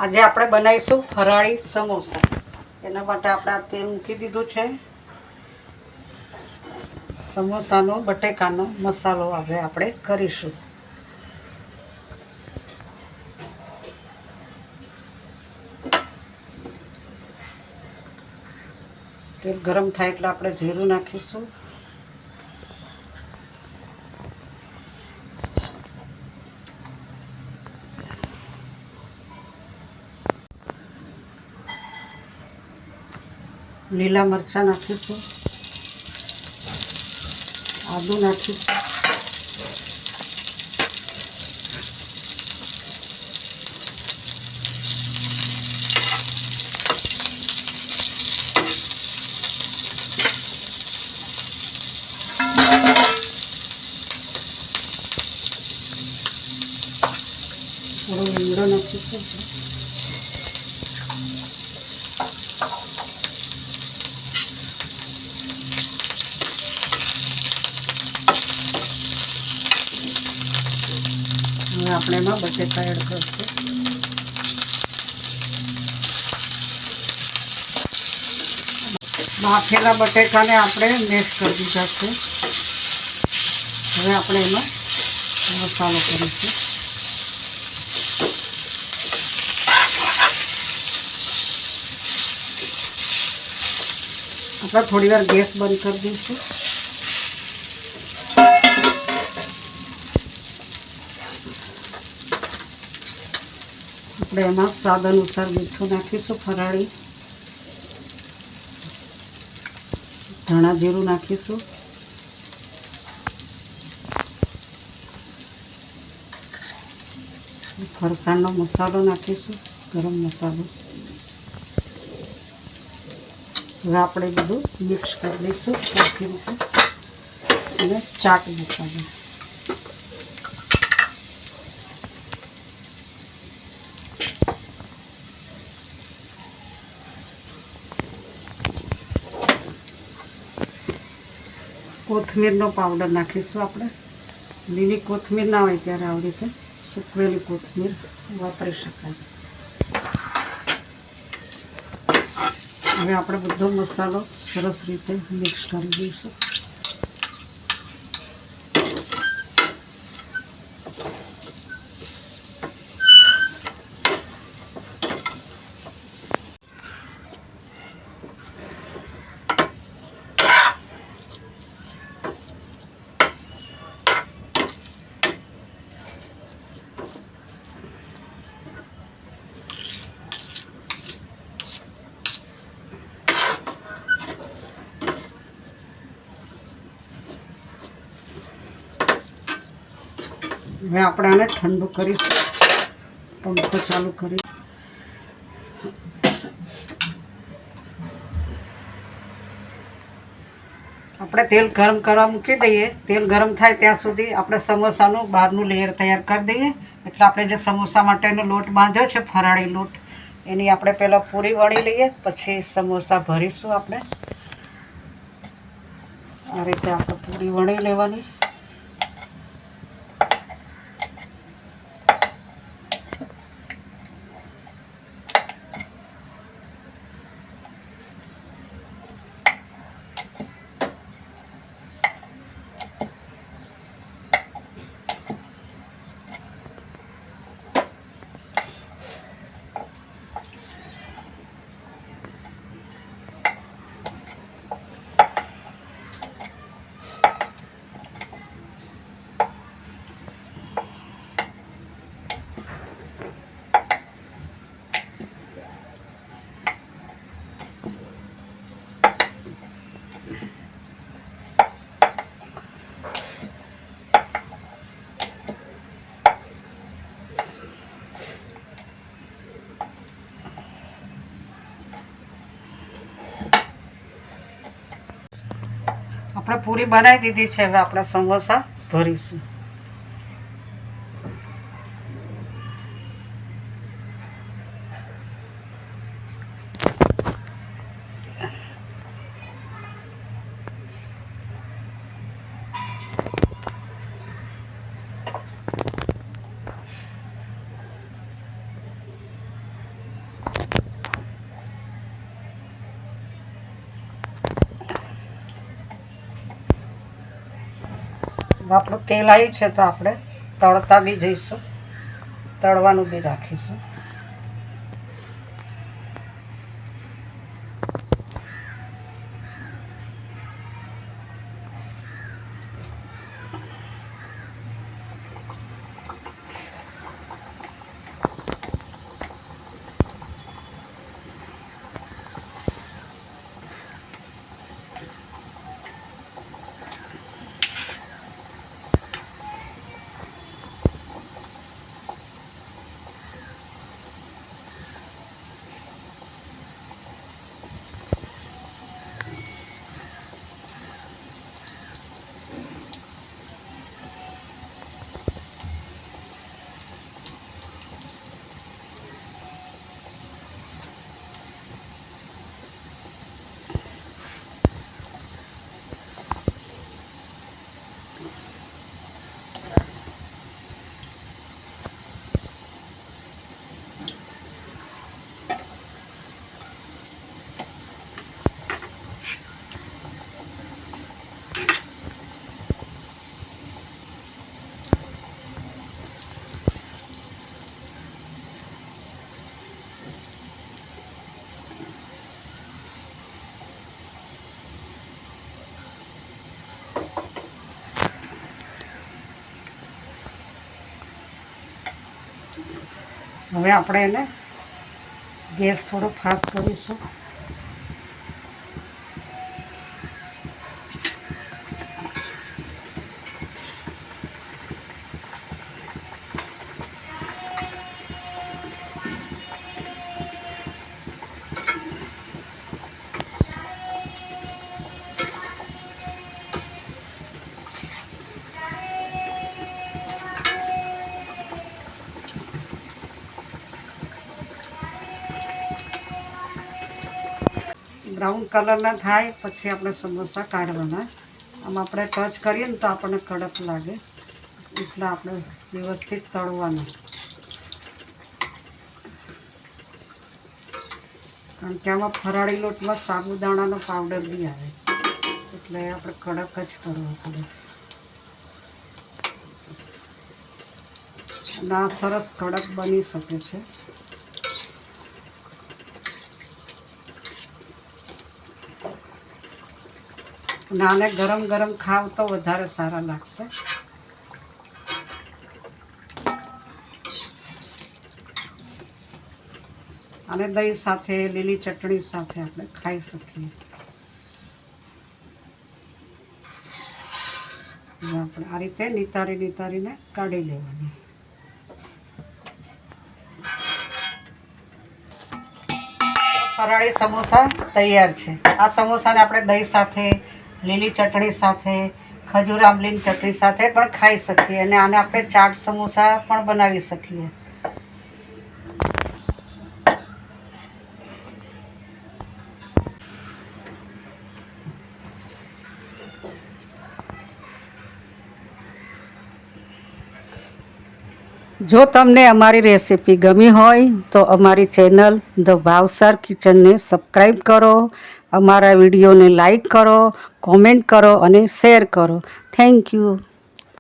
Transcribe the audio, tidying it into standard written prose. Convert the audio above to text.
આજે આપણે બનાવીશું ફરાળી સમોસા। એના માટે આપણે આ તેલ મૂકી દીધું છે। સમોસાનો બટેકાનો મસાલો હવે આપણે કરીશું। તેલ ગરમ થાય એટલે આપણે જીરું નાખીશું। લીલા મરચાં નાખીશું। આદુ નાખીશું। થોડો લીમડો નાખીશું। હવે આપણે એમાં બટેકા એડ કરીશું। બાફેલા બટેકાને આપણે મેશ કરી દીધા છે। હવે આપણે એમાં મસાલો કરીશું। આપણે થોડી વાર ગેસ બંધ કરી દઈશું। આપણે એમાં સ્વાદ અનુસાર મીઠું નાખીશું। ફરાળી ધાણા જીરું નાખીશું। ફરસાણનો મસાલો નાખીશું, ગરમ મસાલો। હવે આપણે બધું મિક્સ કરી દઈશું સરખી રીતે। અને ચાટ મસાલો, કોથમીરનો પાવડર નાખીશું। આપણે લીલી કોથમીર ના હોય ત્યારે આવી રીતે સૂકવેલી કોથમીર વાપરી શકાય। હવે આપણે બધો મસાલો સરસ રીતે મિક્સ કરી દઈશું। હવે આપણે આને ઠંડુ કરીશું। પંખો ચાલુ કરી આપણે તેલ ગરમ કરવા મૂકી દઈએ। તેલ ગરમ થાય ત્યાં સુધી આપણે સમોસાનું બહારનું લેયર તૈયાર કરી દઈએ। એટલે આપણે જે સમોસા માટેનો લોટ બાંધ્યો છે, ફરાળી લોટ, એની આપણે પહેલાં પૂરી વણી લઈએ, પછી સમોસા ભરીશું। આપણે આ રીતે આપણે પૂરી વણી લેવાની। આપણે પૂરી બનાવી દીધી છે। હવે આપણે સમોસા ભરીશું। આપણું તેલ આવ્યું છે તો આપણે તળતા બી જઈશું, તળવાનું બી રાખીશું. હવે આપણે એને ગેસ થોડો ફાસ્ટ કરીશું. બ્રાઉન કલરના થાય પછી આપણે સમોસા કાઢવાના. આમ આપણે ટચ કરીએ ને તો આપણને કડક લાગે, એટલે આપણે વ્યવસ્થિત તળવાના. કારણ કે આમાં ફરાળી લોટમાં સાબુદાણાનો પાવડર બી આવે, એટલે આપણે કડક જ તળવા પડે. અને આ સરસ કડક બની શકે છે. અને આને ગરમ ગરમ ખાવ તો વધારે સારા લાગશે. અને દહીં સાથે, લીલી ચટણી સાથે આપણે ખાઈ શકીએ. આપણે આ રીતે નિતારીને કાઢી લેવાની. ફરાળી સમોસા તૈયાર છે. આ સમોસાને આપણે દહીં સાથે, લીલી ચટણી સાથે, ખજૂર આંબલીની ચટણી સાથે પણ ખાઈ શકીએ. અને આને આપણે ચાટ સમોસા પણ બનાવી શકીએ. જો તમને અમારી રેસીપી ગમી હોય તો અમારી ચેનલ ધ ભાવસાર કિચનને સબસ્ક્રાઈબ કરો, અમારા વિડીયોને લાઈક કરો, કોમેન્ટ કરો અને શેર કરો. Thank you.